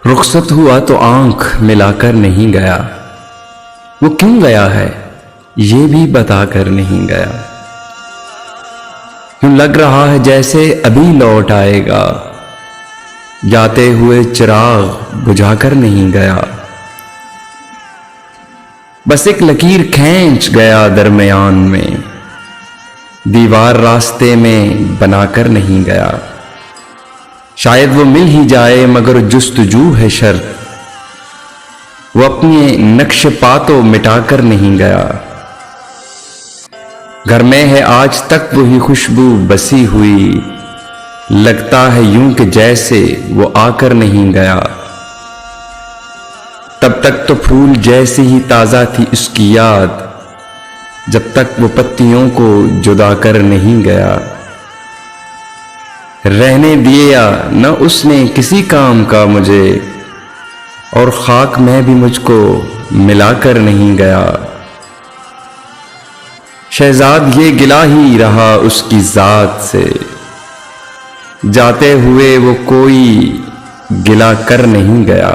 रुखसत हुआ तो आंख मिलाकर नहीं गया, वो क्यों गया है ये भी बताकर नहीं गया। यूं लग रहा है जैसे अभी लौट आएगा, जाते हुए चिराग बुझाकर नहीं गया। बस एक लकीर खींच गया दरमियान में, दीवार रास्ते में बनाकर नहीं गया। शायद वो मिल ही जाए मगर जुस्तजू है शर्त, वो अपने नक्श पातो मिटाकर नहीं गया। घर में है आज तक वही खुशबू बसी हुई, लगता है यूं कि जैसे वो आकर नहीं गया। तब तक तो फूल जैसी ही ताजा थी उसकी याद, जब तक वो पत्तियों को जुदा कर नहीं गया। रहने दिया न उसने किसी काम का मुझे, और खाक में भी मुझको मिलाकर नहीं गया। शहजाद ये गिला ही रहा उसकी जात से, जाते हुए वो कोई गिला कर नहीं गया।